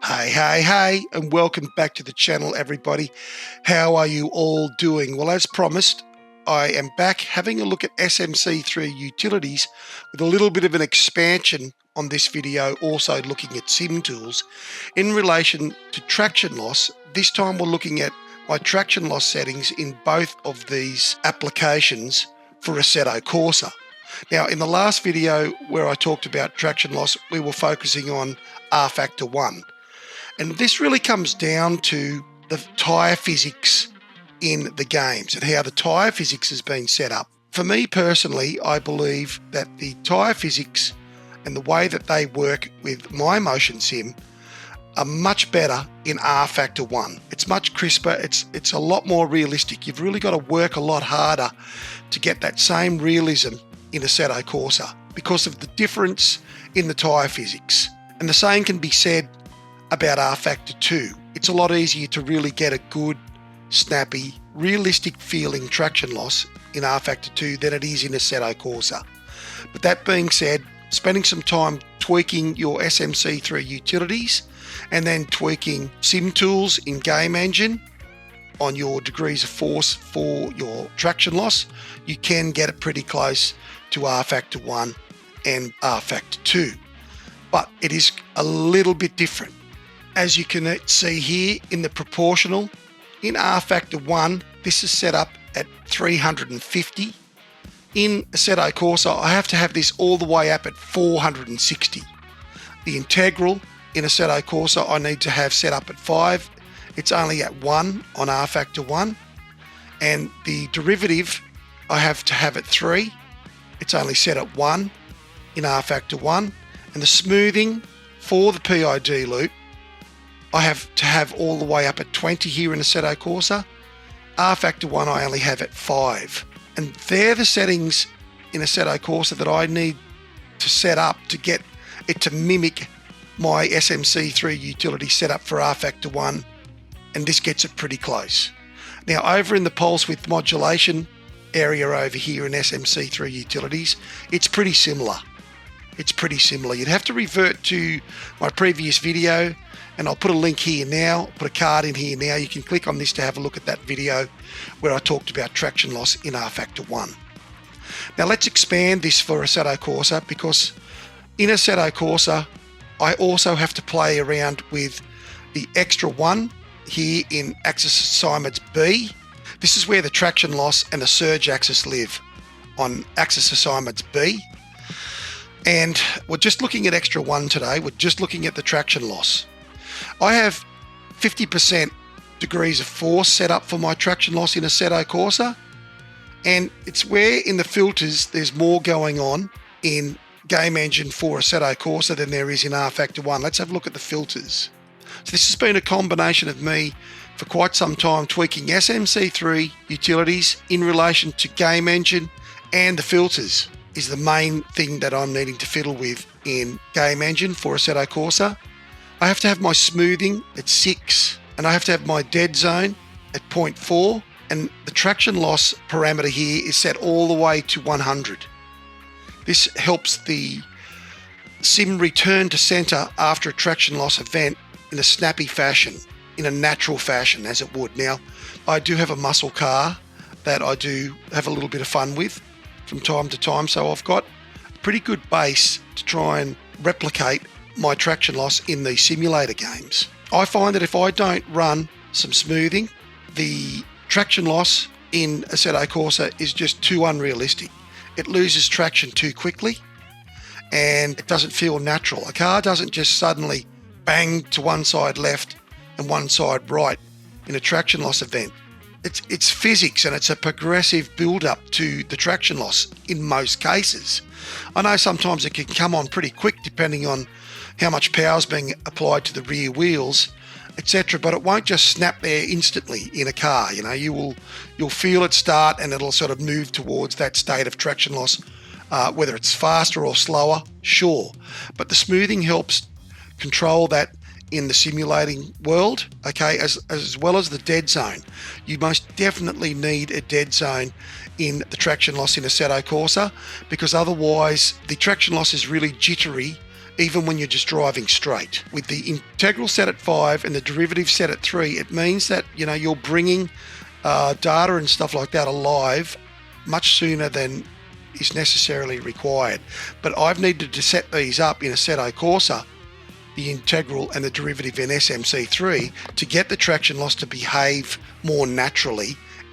Hey, and welcome back to the channel, everybody. How are you all doing? Well, as promised, I am back having a look at SMC3 Utilities with a little bit of an expansion on this video, also looking at sim tools in relation to traction loss. This time we're looking at my traction loss settings in both of these applications for Assetto Corsa. Now, in the last video where I talked about traction loss, we were focusing on R factor 1. And this really comes down to the tyre physics in the games and how the tyre physics has been set up. For me personally, I believe that the tyre physics and the way that they work with my motion sim are much better in R factor 1. It's much crisper, it's a lot more realistic. You've really got to work a lot harder to get that same realism in Assetto Corsa because of the difference in the tyre physics. And the same can be said about R factor 2. It's a lot easier to really get a good, snappy, realistic feeling traction loss in R factor 2 than it is in Assetto Corsa. But that being said, spending some time tweaking your SMC3 utilities and then tweaking sim tools in Game Engine on your degrees of force for your traction loss, you can get it pretty close to R factor 1 and R factor 2. But it is a little bit different. As you can see here in the proportional, in R factor 1, this is set up at 350. In Assetto Corsa, I have to have this all the way up at 460. The integral in Assetto Corsa, I need to have set up at 5. It's only at 1 on R factor 1. And the derivative, I have to have at 3. It's only set at 1 in R factor 1. And the smoothing for the PID loop, I have to have all the way up at 20 here in Assetto Corsa. R factor 1 I only have at 5. And they're the settings in Assetto Corsa that I need to set up to get it to mimic my SMC3 utility setup for R factor 1. And this gets it pretty close. Now over in the pulse width modulation area over here in SMC3 utilities, it's pretty similar. You'd have to revert to my previous video, and I'll put a link here now, put a card in here now. You can click on this to have a look at that video where I talked about traction loss in R factor 1. Now let's expand this for Assetto Corsa, because in Assetto Corsa, I also have to play around with the extra 1 here in axis assignments B. This is where the traction loss and the surge axis live, on axis assignments B. And we're just looking at extra 1 today. We're just looking at the traction loss. I have 50% degrees of force set up for my traction loss in Assetto Corsa. And it's where in the filters there's more going on in Game Engine for Assetto Corsa than there is in R factor 1. Let's have a look at the filters. So this has been a combination of me for quite some time tweaking SMC3 utilities in relation to Game Engine, and the filters is the main thing that I'm needing to fiddle with in Game Engine for Assetto Corsa. I have to have my smoothing at 6, and I have to have my dead zone at 0.4, and the traction loss parameter here is set all the way to 100. This helps the sim return to center after a traction loss event in a snappy fashion, in a natural fashion as it would. Now, I do have a muscle car that I do have a little bit of fun with from time to time, so I've got a pretty good base to try and replicate my traction loss in these simulator games. I find that if I don't run some smoothing, the traction loss in Assetto Corsa is just too unrealistic. It loses traction too quickly and it doesn't feel natural. A car doesn't just suddenly bang to one side left and one side right in a traction loss event. It's physics, and it's a progressive build-up to the traction loss in most cases. I know sometimes it can come on pretty quick depending on how much power is being applied to the rear wheels, etc. But it won't just snap there instantly in a car. You know, you'll feel it start, and it'll sort of move towards that state of traction loss, whether it's faster or slower, sure. But the smoothing helps control that in the simulating world, okay, as well as the dead zone. You most definitely need a dead zone in the traction loss in Assetto Corsa, because otherwise the traction loss is really jittery even when you're just driving straight. With the integral set at 5 and the derivative set at 3, it means that you're bringing data and stuff like that alive much sooner than is necessarily required. But I've needed to set these up in Assetto Corsa, the integral and the derivative in SMC3, to get the traction loss to behave more naturally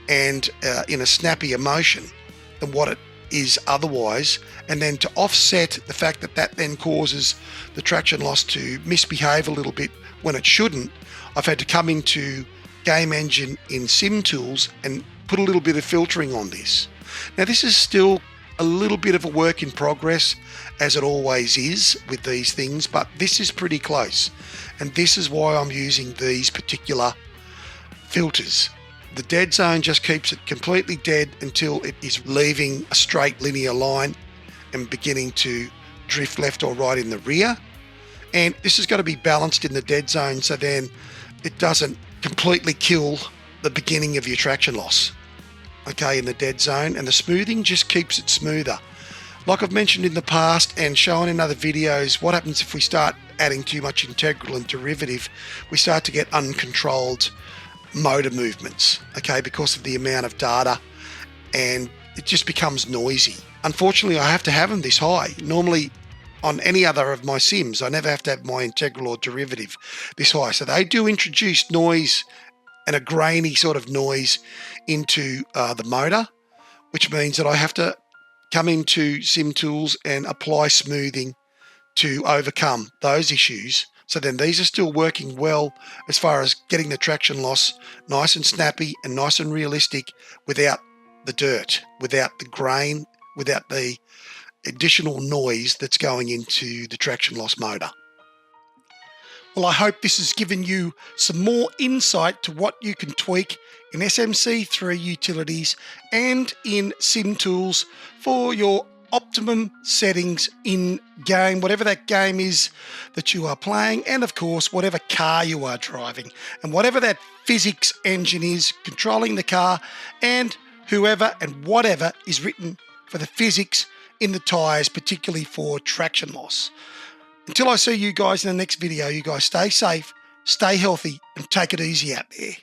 and in a snappier motion than what it is otherwise, and then to offset the fact that that then causes the traction loss to misbehave a little bit when it shouldn't. I've had to come into Game Engine in Sim Tools and put a little bit of filtering on this. Now this is still a little bit of a work in progress, as it always is with these things, but this is pretty close, and this is why I'm using these particular filters. The dead zone just keeps it completely dead until it is leaving a straight linear line and beginning to drift left or right in the rear, and this is going to be balanced in the dead zone so then it doesn't completely kill the beginning of your traction loss, okay, in the dead zone. And the smoothing just keeps it smoother. Like I've mentioned in the past and shown in other videos, what happens if we start adding too much integral and derivative? We start to get uncontrolled motor movements, okay, because of the amount of data, and it just becomes noisy. Unfortunately, I have to have them this high. Normally on any other of my sims, I never have to have my integral or derivative this high. So they do introduce noise and a grainy sort of noise into the motor, which means that I have to come into Sim Tools and apply smoothing to overcome those issues. So then these are still working well as far as getting the traction loss nice and snappy and nice and realistic without the dirt, without the grain, without the additional noise that's going into the traction loss motor. Well, I hope this has given you some more insight to what you can tweak in SMC3 Utilities and in Sim Tools for your optimum settings in game, whatever that game is that you are playing, and of course whatever car you are driving, and whatever that physics engine is controlling the car, and whoever and whatever is written for the physics in the tires, particularly for traction loss. Until I see you guys in the next video, you guys stay safe, stay healthy, and take it easy out there.